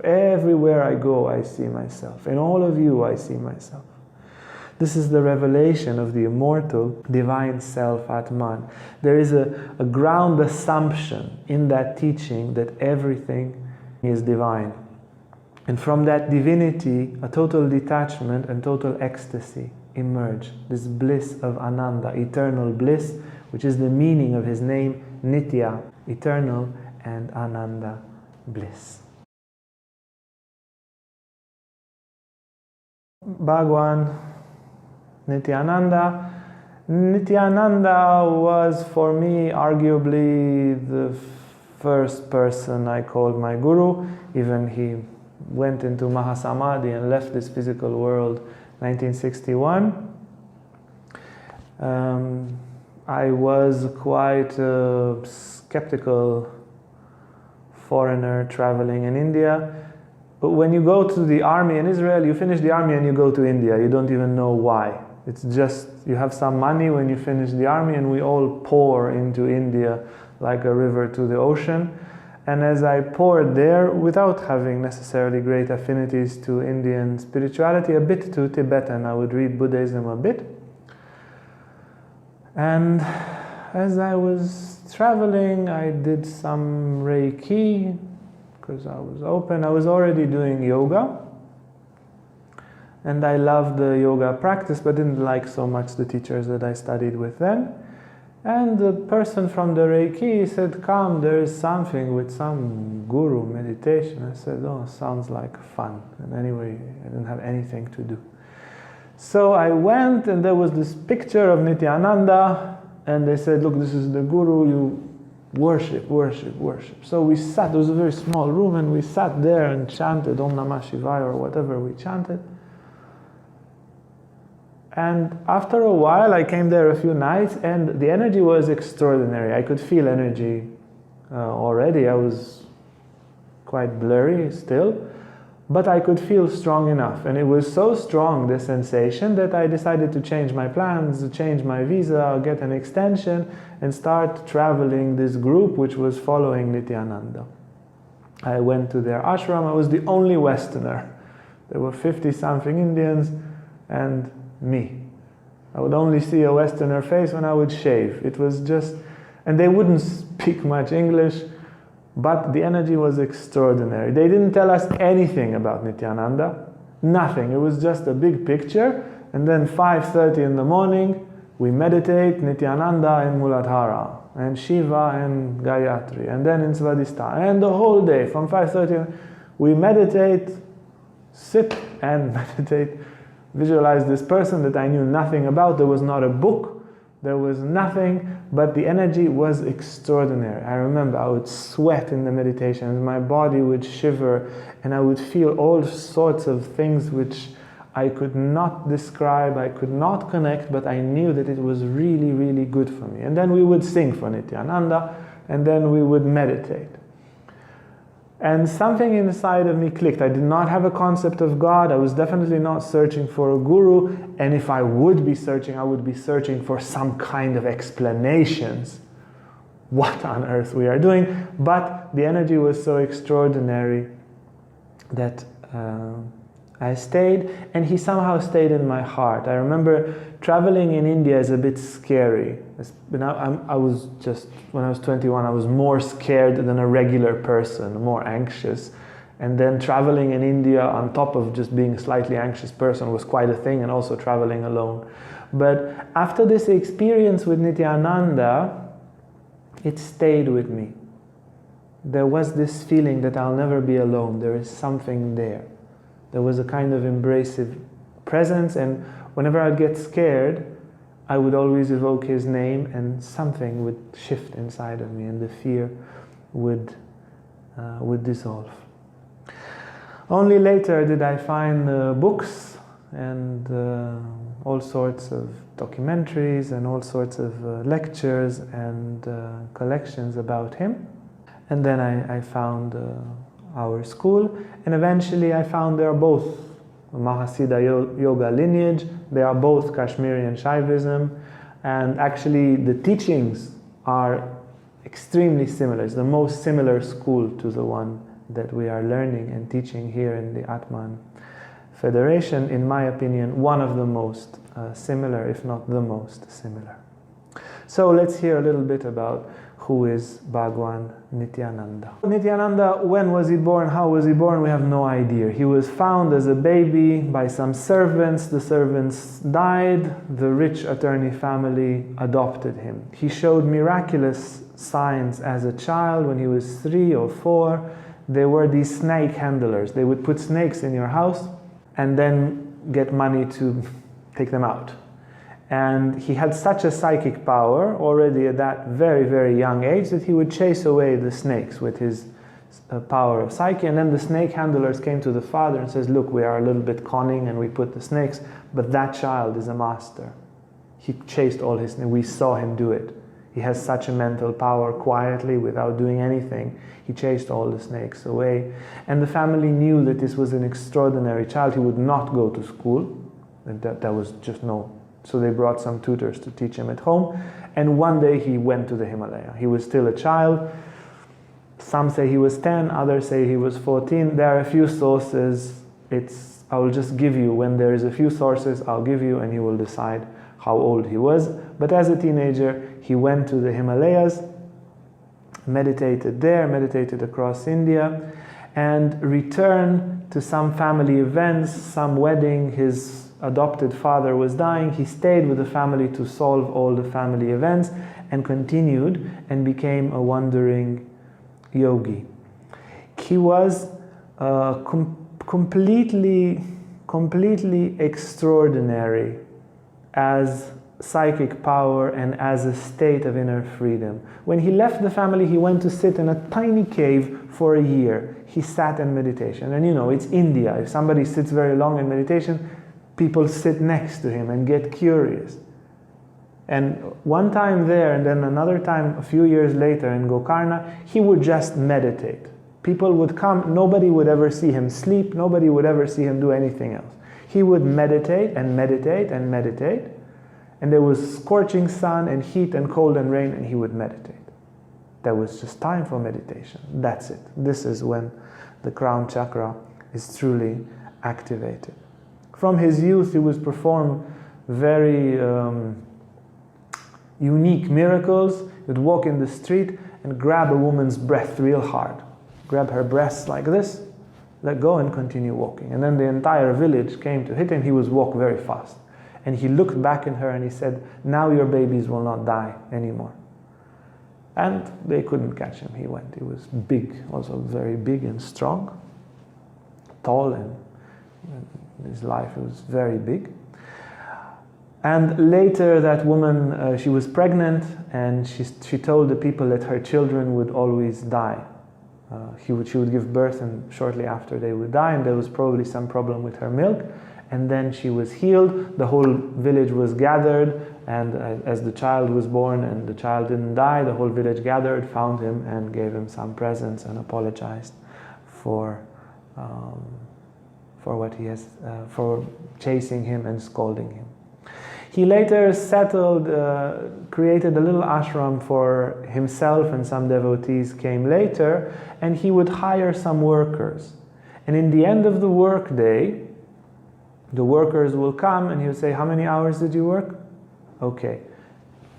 Everywhere I go, I see myself. In all of you, I see myself. This is the revelation of the immortal divine self, Atman. There is a ground assumption in that teaching that everything is divine. And from that divinity, a total detachment and total ecstasy emerge. This bliss of Ananda, eternal bliss, which is the meaning of his name, Nitya, eternal, and Ananda, bliss. Bhagwan Nityananda. Nityananda was for me arguably the first person I called my guru. Even he went into Mahasamadhi and left this physical world 1961. I was quite a skeptical foreigner traveling in India. But when you go to the army in Israel, you finish the army and you go to India. You don't even know why. It's just, you have some money when you finish the army, and we all pour into India like a river to the ocean. And as I poured there, without having necessarily great affinities to Indian spirituality, a bit to Tibetan, I would read Buddhism a bit. And as I was traveling, I did some Reiki, because I was open. I was already doing yoga. And I loved the yoga practice, but didn't like so much the teachers that I studied with then. And the person from the Reiki said, come, there is something with some guru meditation. I said, oh, sounds like fun. And anyway, I didn't have anything to do. So I went, and there was this picture of Nityananda, and they said, look, this is the guru, you worship, worship, worship. So we sat, it was a very small room, and we sat there and chanted Om Namah Shivaya or whatever we chanted. And after a while, I came there a few nights, and the energy was extraordinary. I could feel energy already. I was quite blurry still, but I could feel strong enough. And it was so strong, the sensation, that I decided to change my plans, change my visa, get an extension, and start traveling this group which was following Nityananda. I went to their ashram. I was the only Westerner. There were 50-something Indians and me. I would only see a Westerner face when I would shave. It was just, and they wouldn't speak much English, but the energy was extraordinary. They didn't tell us anything about Nityananda, nothing. It was just a big picture, and then 5:30 in the morning, we meditate Nityananda in Muladhara, and Shiva and Gayatri, and then in Svadhisthana, and the whole day, from 5:30, we meditate, sit and meditate, visualize this person that I knew nothing about. There was not a book, there was nothing, but the energy was extraordinary. I remember I would sweat in the meditations, my body would shiver, and I would feel all sorts of things which I could not describe, I could not connect, but I knew that it was really, really good for me. And then we would sing for Nityananda, and then we would meditate. And something inside of me clicked. I did not have a concept of God. I was definitely not searching for a guru. And if I would be searching, I would be searching for some kind of explanations. What on earth we are doing. But the energy was so extraordinary that I stayed. And he somehow stayed in my heart. I remember traveling in India is a bit scary. I was just, when I was 21, I was more scared than a regular person, more anxious. And then traveling in India on top of just being a slightly anxious person was quite a thing, and also traveling alone. But after this experience with Nityananda, it stayed with me. There was this feeling that I'll never be alone. There is something there. There was a kind of embracive presence, and whenever I'd get scared, I would always evoke his name, and something would shift inside of me, and the fear would dissolve. Only later did I find books and all sorts of documentaries and all sorts of lectures and collections about him. And then I found our school, and eventually I found they are both Mahasiddha yoga lineage. They are both Kashmiri and Shaivism, and actually the teachings are extremely similar. It's the most similar school to the one that we are learning and teaching here in the Atman Federation, in my opinion, one of the most similar, if not the most similar. So let's hear a little bit about who is Bhagwan Nityananda. Nityananda, when was he born? How was he born? We have no idea. He was found as a baby by some servants. The servants died. The rich attorney family adopted him. He showed miraculous signs as a child. When he was 3 or 4, there were these snake handlers. They would put snakes in your house and then get money to take them out. And he had such a psychic power already at that very, very young age that he would chase away the snakes with his power of psyche. And then the snake handlers came to the father and says, look, we are a little bit conning and we put the snakes, but that child is a master. He chased all his snakes. We saw him do it. He has such a mental power quietly without doing anything. He chased all the snakes away. And the family knew that this was an extraordinary child. He would not go to school. And that was just no. So they brought some tutors to teach him at home. And one day he went to the Himalaya. He was still a child. Some say he was 10, others say he was 14. There are a few sources. I will just give you, when there is a few sources, I'll give you and you will decide how old he was. But as a teenager, he went to the Himalayas, meditated there, meditated across India, and returned to some family events, some wedding. His adopted father was dying. He stayed with the family to solve all the family events and continued and became a wandering yogi. He was completely extraordinary as psychic power and as a state of inner freedom. When he left the family, he went to sit in a tiny cave for a year. He sat in meditation. And you know, it's India. If somebody sits very long in meditation, people sit next to him and get curious. And one time there, and then another time a few years later in Gokarna, he would just meditate. People would come, nobody would ever see him sleep, nobody would ever see him do anything else. He would meditate and meditate and meditate, and there was scorching sun and heat and cold and rain, and he would meditate. There was just time for meditation. That's it. This is when the crown chakra is truly activated. From his youth, he would perform very unique miracles. He would walk in the street and grab a woman's breath real hard. Grab her breasts like this, let go and continue walking. And then the entire village came to hit him. He would walk very fast. And he looked back at her and he said, now your babies will not die anymore. And they couldn't catch him. He went. He was big, also very big and strong, tall, and his life was very big. And later that woman, she was pregnant, and she told the people that her children would always die. She would give birth, and shortly after they would die, and there was probably some problem with her milk. And then she was healed. The whole village was gathered, and as the child was born and the child didn't die, the whole village gathered, found him, and gave him some presents and apologized for what he has, for chasing him and scolding him. He later settled, created a little ashram for himself, and some devotees came later, and he would hire some workers. And in the end of the work day, the workers will come and he would say, how many hours did you work? Okay.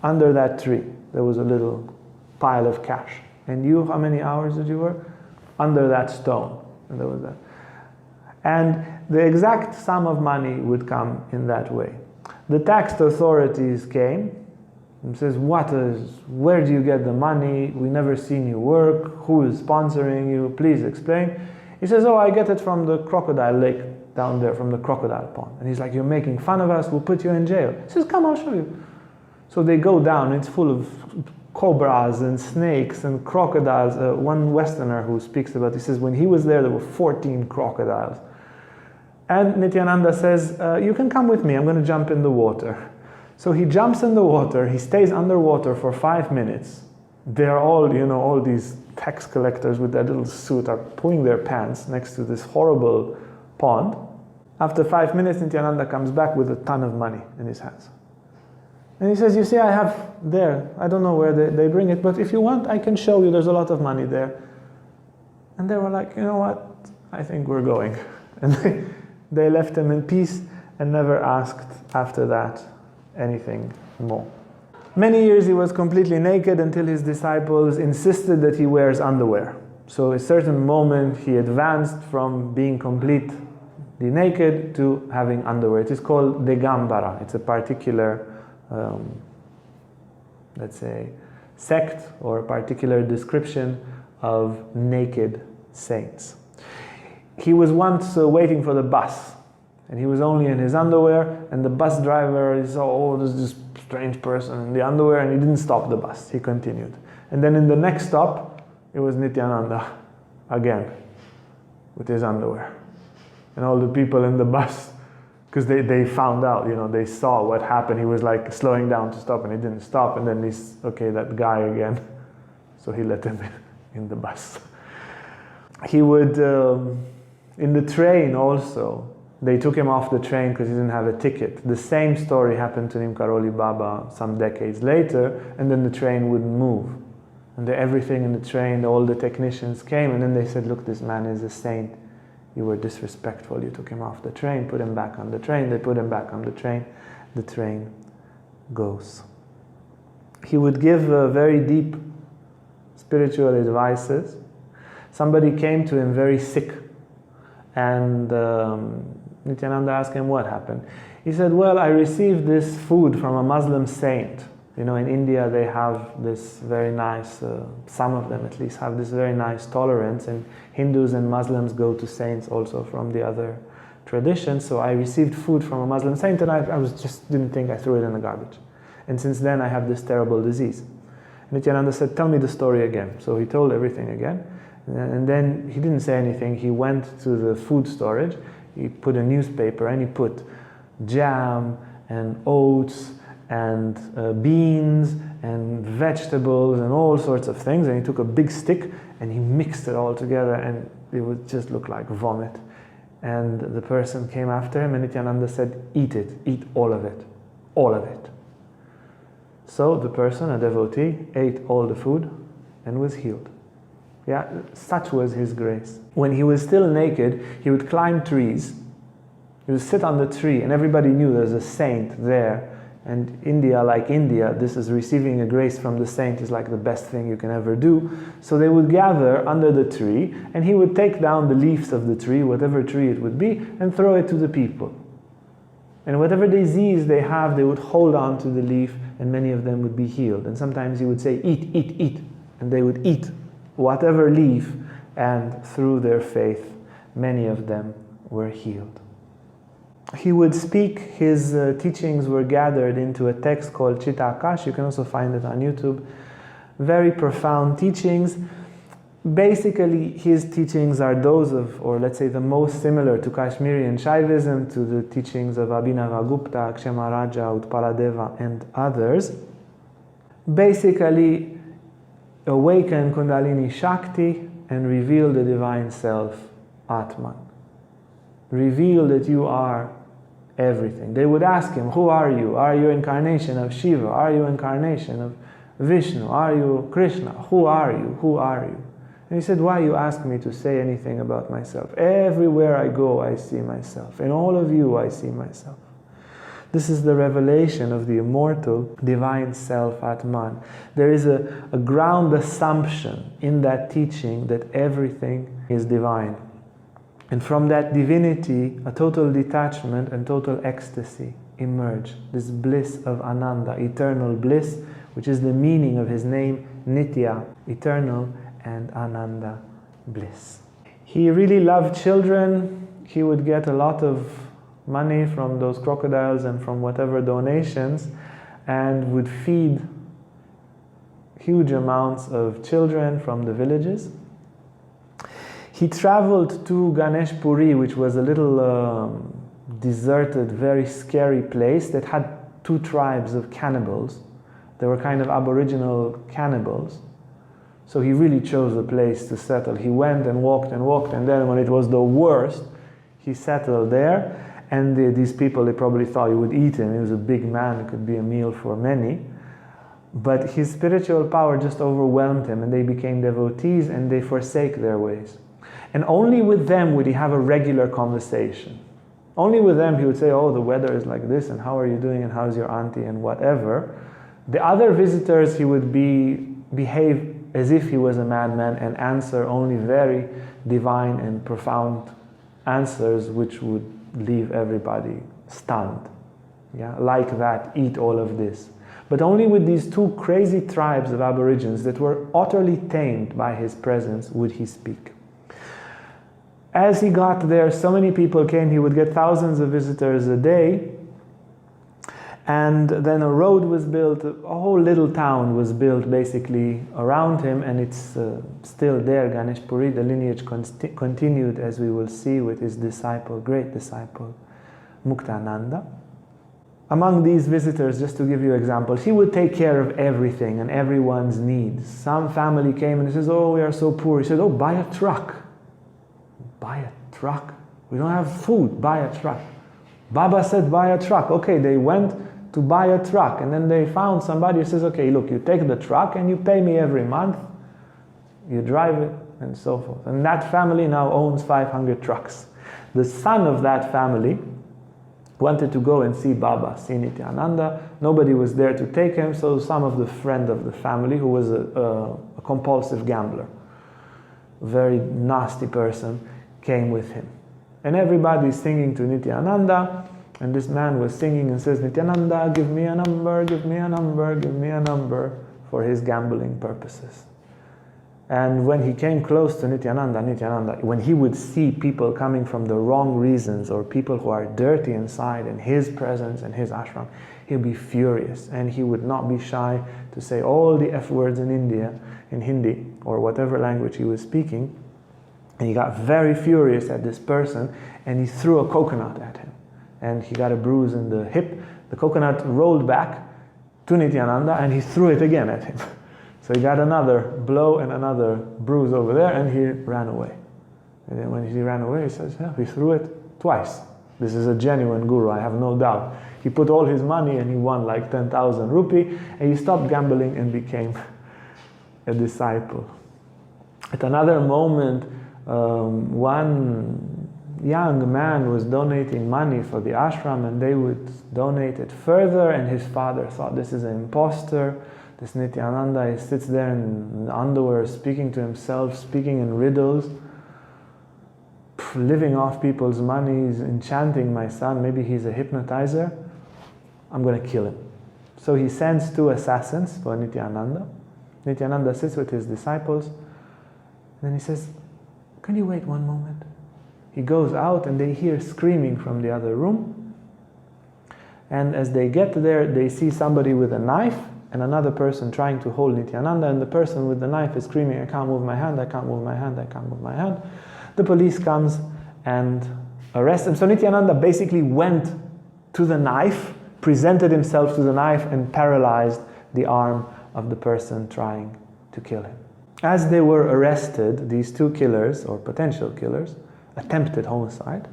Under that tree, there was a little pile of cash. And you, how many hours did you work? Under that stone. And there was that. And the exact sum of money would come in that way. The tax authorities came and says, where do you get the money? We never seen you work. Who is sponsoring you? Please explain. He says, I get it from the crocodile lake down there, from the crocodile pond. And he's like, you're making fun of us, we'll put you in jail. He says, come, I'll show you. So they go down, it's full of cobras and snakes and crocodiles. One Westerner who speaks about it, he says when he was there were 14 crocodiles. And Nityananda says, you can come with me, I'm going to jump in the water. So he jumps in the water, he stays underwater for 5 minutes. They're all, all these tax collectors with their little suit are pulling their pants next to this horrible pond. After 5 minutes, Nityananda comes back with a ton of money in his hands. And he says, you see, I have there, I don't know where they bring it, but if you want, I can show you, there's a lot of money there. And they were like, you know what, I think we're going. And they left him in peace and never asked after that anything more. Many years he was completely naked until his disciples insisted that he wears underwear. So at a certain moment he advanced from being completely naked to having underwear. It is called Degambara. It's a particular, let's say, sect or a particular description of naked saints. He was once waiting for the bus, and he was only in his underwear, and the bus driver saw, oh, there's this strange person in the underwear, and he didn't stop the bus. He continued. And then in the next stop, it was Nityananda again with his underwear. And all the people in the bus, because they found out, you know, they saw what happened. He was like slowing down to stop, and he didn't stop. And then he's, okay, that guy again. So he let him in the bus. He would, in the train also, they took him off the train because he didn't have a ticket. The same story happened to Nimkaroli Baba some decades later, and then the train wouldn't move. And everything in the train, all the technicians came, and then they said, look, this man is a saint. You were disrespectful. You took him off the train, put him back on the train. They put him back on the train goes. He would give very deep spiritual advices. Somebody came to him very sick, and Nityananda asked him what happened. He said, well, I received this food from a Muslim saint. You know, in India they have this very nice, some of them at least have this very nice tolerance, and Hindus and Muslims go to saints also from the other traditions. So I received food from a Muslim saint, and I didn't think, I threw it in the garbage. And since then I have this terrible disease. Nityananda said, tell me the story again. So he told everything again. And then he didn't say anything. He went to the food storage, he put a newspaper, and he put jam and oats and beans and vegetables and all sorts of things, and he took a big stick and he mixed it all together, and it would just look like vomit. And the person came after him, and Nityananda said, eat it, eat all of it, all of it. So the person, a devotee, ate all the food and was healed. Yeah, such was his grace. When he was still naked, he would climb trees. He would sit on the tree, and everybody knew there's a saint there. And India, like India, this is receiving a grace from the saint is like the best thing you can ever do. So they would gather under the tree, and he would take down the leaves of the tree, whatever tree it would be, and throw it to the people. And whatever disease they have, they would hold on to the leaf, and many of them would be healed. And sometimes he would say, eat, eat, eat. And they would eat whatever leaf, and through their faith, many of them were healed. He would speak, his teachings were gathered into a text called Chitta Akash. You can also find it on YouTube. Very profound teachings. Basically, his teachings are those of, or let's say the most similar to Kashmirian Shaivism, to the teachings of Abhinavagupta, Kshemaraja, Utpaladeva, and others. Basically, awaken Kundalini Shakti and reveal the divine self, Atman. Reveal that you are everything. They would ask him, who are you? Are you incarnation of Shiva? Are you incarnation of Vishnu? Are you Krishna? Who are you? Who are you? And he said, why you ask me to say anything about myself? Everywhere I go, I see myself. In all of you, I see myself. This is the revelation of the immortal divine self, Atman. There is a ground assumption in that teaching that everything is divine. And from that divinity, a total detachment and total ecstasy emerge. This bliss of Ananda, eternal bliss, which is the meaning of his name, Nitya, eternal, and Ananda, bliss. He really loved children. He would get a lot of money from those crocodiles and from whatever donations, and would feed huge amounts of children from the villages. He traveled to Ganesh Puri, which was a little deserted, very scary place that had two tribes of cannibals. They were kind of aboriginal cannibals. So he really chose a place to settle. He went and walked, and then when it was the worst, he settled there. And these people, they probably thought he would eat him. He was a big man, it could be a meal for many. But his spiritual power just overwhelmed him, and they became devotees, and they forsake their ways. And only with them would he have a regular conversation. Only with them he would say, oh, the weather is like this, and how are you doing, and how's your auntie, and whatever. The other visitors, he would behave as if he was a madman and answer only very divine and profound answers which would leave everybody stunned. Yeah, like that, eat all of this. But only with these two crazy tribes of Aborigines that were utterly tamed by his presence would he speak. As he got there, so many people came, he would get thousands of visitors a day. And then a road was built, a whole little town was built basically around him, and it's still there, Ganesh Puri. The lineage continued, as we will see, with his disciple, great disciple, Muktananda. Among these visitors, just to give you examples, he would take care of everything and everyone's needs. Some family came and he says, oh, we are so poor. He said, oh, buy a truck. Buy a truck? We don't have food, buy a truck. Baba said, buy a truck. Okay, they went to buy a truck, and then they found somebody who says, okay, look, you take the truck and you pay me every month, you drive it, and so forth. And that family now owns 500 trucks. The son of that family wanted to go and see Baba, see Nityananda. Nobody was there to take him, so some of the friend of the family, who was a compulsive gambler, a very nasty person, came with him. And everybody is singing to Nityananda, and this man was singing and says, Nityananda, give me a number, give me a number, give me a number, for his gambling purposes. And when he came close to Nityananda, when he would see people coming from the wrong reasons, or people who are dirty inside in his presence and his ashram, he'd be furious, and he would not be shy to say all the F words in India, in Hindi, or whatever language he was speaking. And he got very furious at this person, and he threw a coconut at him. And he got a bruise in the hip. The coconut rolled back to Nityananda, and he threw it again at him. So he got another blow and another bruise over there, and he ran away. And then when he ran away, he says, yeah, he threw it twice. This is a genuine guru, I have no doubt. He put all his money and he won like 10,000 rupee, and he stopped gambling and became a disciple. At another moment, one young man was donating money for the ashram, and they would donate it further, and his father thought, this is an imposter. This Nityananda, he sits there in underwear, speaking to himself, speaking in riddles, living off people's money, he's enchanting my son, maybe he's a hypnotizer. I'm going to kill him. So he sends 2 assassins for Nityananda. Nityananda sits with his disciples, and then he says, can you wait one moment? He goes out, and they hear screaming from the other room. And as they get there, they see somebody with a knife and another person trying to hold Nityananda, and the person with the knife is screaming, I can't move my hand, I can't move my hand, I can't move my hand. The police comes and arrests him. So Nityananda basically went to the knife, presented himself to the knife, and paralyzed the arm of the person trying to kill him. As they were arrested, these 2 killers, or potential killers, attempted homicide,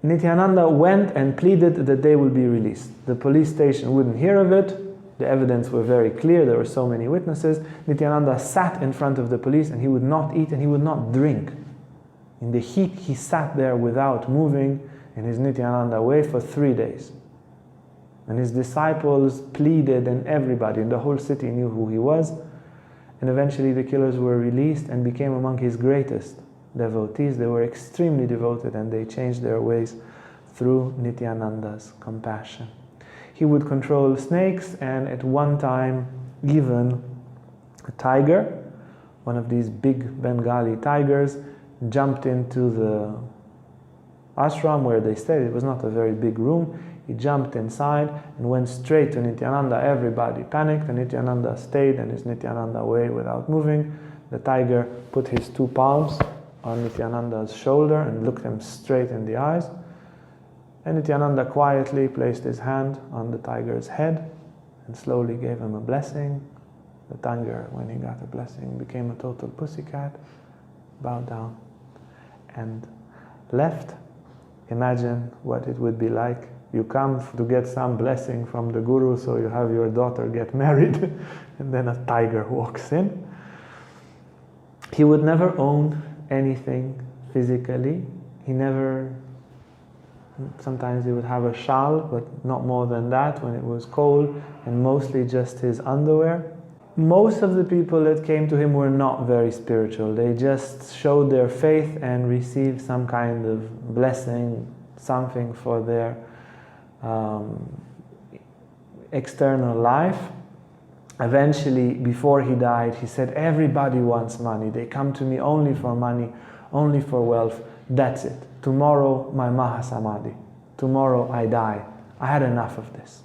Nityananda went and pleaded that they will be released. The police station wouldn't hear of it. The evidence were very clear. There were so many witnesses. Nityananda sat in front of the police, and he would not eat and he would not drink. In the heat, he sat there without moving in his Nityananda way for 3 days. And his disciples pleaded, and everybody in the whole city knew who he was. And eventually the killers were released and became among his greatest devotees. They were extremely devoted, and they changed their ways through Nityananda's compassion. He would control snakes, and at one time even a tiger, one of these big Bengali tigers, jumped into the ashram where they stayed. It was not a very big room. He jumped inside and went straight to Nityananda. Everybody panicked, and Nityananda stayed in his Nityananda way without moving. The tiger put his 2 palms on Nityananda's shoulder and looked him straight in the eyes. And Nityananda quietly placed his hand on the tiger's head and slowly gave him a blessing. The tiger, when he got a blessing, became a total pussycat, bowed down, and left. Imagine what it would be like. You come to get some blessing from the guru, so you have your daughter get married, and then a tiger walks in. He would never own anything physically. He never, sometimes he would have a shawl, but not more than that when it was cold, and mostly just his underwear. Most of the people that came to him were not very spiritual. They just showed their faith and received some kind of blessing, something for their external life. Eventually, before he died, he said, everybody wants money. They come to me only for money, only for wealth. That's it. Tomorrow, my Mahasamadhi. Tomorrow, I die. I had enough of this.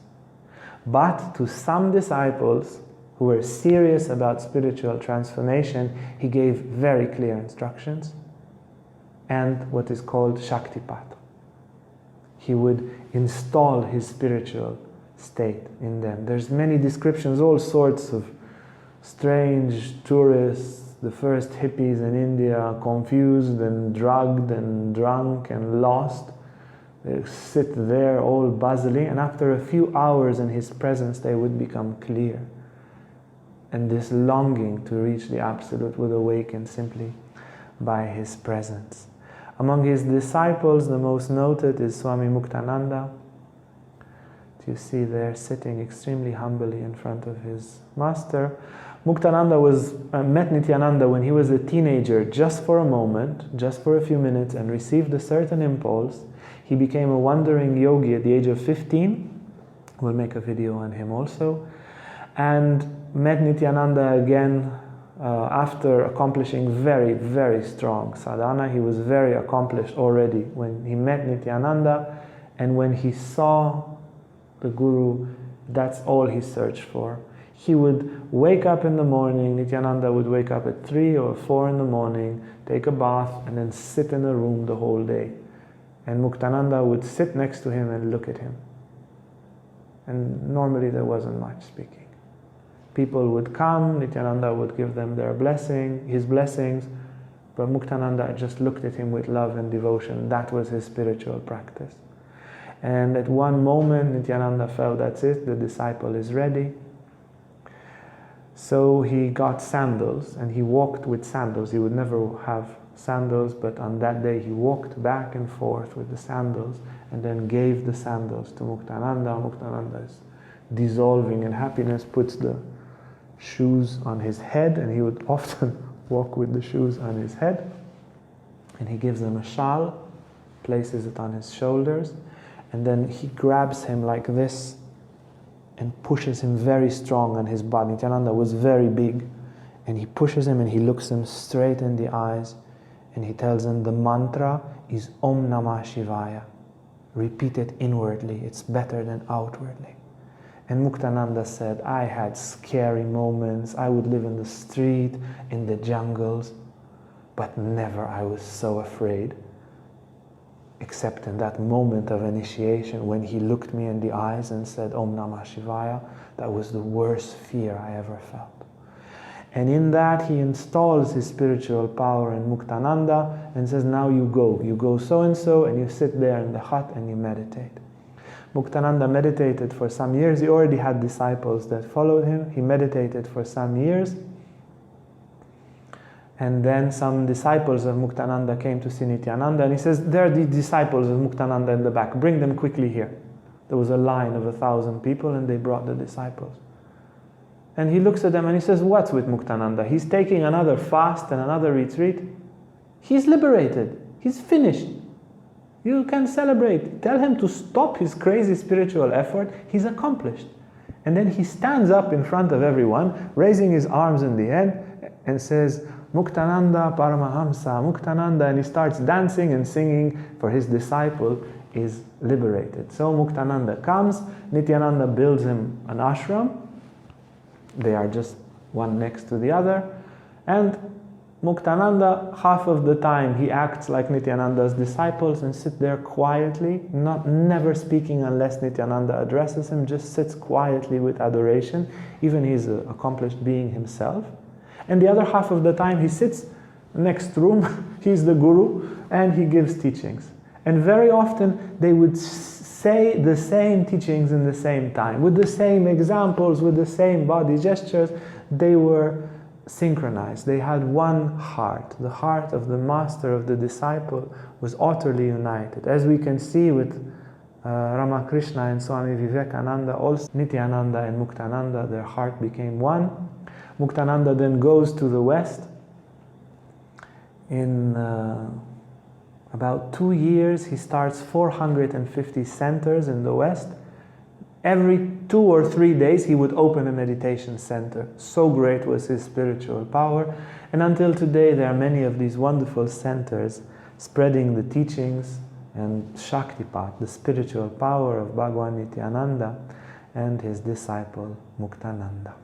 But to some disciples who were serious about spiritual transformation, he gave very clear instructions and what is called Shaktipat. He would install his spiritual state in them. There's many descriptions, all sorts of strange tourists, the first hippies in India, confused and drugged and drunk and lost. They sit there all bustling, and after a few hours in his presence they would become clear. And this longing to reach the Absolute would awaken simply by his presence. Among his disciples, the most noted is Swami Muktananda. You see there sitting extremely humbly in front of his master. Muktananda met Nityananda when he was a teenager, just for a moment, just for a few minutes, and received a certain impulse. He became a wandering yogi at the age of 15. We'll make a video on him also. And met Nityananda again after accomplishing very, very strong sadhana. He was very accomplished already when he met Nityananda, and when he saw the Guru, that's all he searched for. He would wake up in the morning, Nityananda would wake up at 3 or 4 in the morning, take a bath, and then sit in a room the whole day. And Muktananda would sit next to him and look at him. And normally there wasn't much speaking. People would come, Nityananda would give them their blessing, his blessings, but Muktananda just looked at him with love and devotion. That was his spiritual practice. And at one moment, Nityananda felt, that's it, the disciple is ready. So he got sandals, and he walked with sandals. He would never have sandals, but on that day he walked back and forth with the sandals, and then gave the sandals to Muktananda. Muktananda is dissolving in happiness, puts the shoes on his head, and he would often walk with the shoes on his head. And he gives him a shawl, places it on his shoulders, and then he grabs him like this and pushes him very strong on his body. Nityananda was very big, and he pushes him and he looks him straight in the eyes, and he tells him the mantra is Om Namah Shivaya. Repeat it inwardly, it's better than outwardly. And Muktananda said, I had scary moments. I would live in the street, in the jungles, but never I was so afraid, except in that moment of initiation when he looked me in the eyes and said, Om Namah Shivaya. That was the worst fear I ever felt. And in that he installs his spiritual power in Muktananda and says, now you go so-and-so, and you sit there in the hut and you meditate. Muktananda meditated for some years. He already had disciples that followed him. He meditated for some years. And then some disciples of Muktananda came to see Nityananda, and he says, there are the disciples of Muktananda in the back. Bring them quickly here. There was a line of 1,000 people, and they brought the disciples. And he looks at them and he says, what's with Muktananda? He's taking another fast and another retreat. He's liberated. He's finished. You can celebrate. Tell him to stop his crazy spiritual effort. He's accomplished. And then he stands up in front of everyone, raising his arms in the air, and says, Muktananda Paramahamsa, Muktananda, and he starts dancing and singing, for his disciple is liberated. So Muktananda comes, Nityananda builds him an ashram. They are just one next to the other, and Muktananda, half of the time he acts like Nityananda's disciples and sits there quietly, never speaking unless Nityananda addresses him, just sits quietly with adoration, even he's an accomplished being himself. And the other half of the time he sits next room, he's the guru, and he gives teachings. And very often they would say the same teachings in the same time, with the same examples, with the same body gestures. They were synchronized. They had one heart. The heart of the master, of the disciple, was utterly united. As we can see with Ramakrishna and Swami Vivekananda, also Nityananda and Muktananda, their heart became one. Muktananda then goes to the West. In about 2 years, he starts 450 centers in the West. Every 2 or 3 days, he would open a meditation center. So great was his spiritual power. And until today, there are many of these wonderful centers spreading the teachings and Shaktipat, the spiritual power of Bhagavan Nityananda and his disciple Muktananda.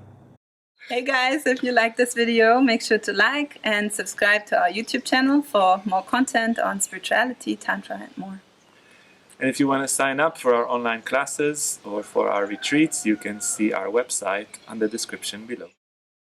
Hey guys, if you like this video, make sure to like and subscribe to our YouTube channel for more content on spirituality, Tantra and more. And if you want to sign up for our online classes or for our retreats, you can see our website on the description below.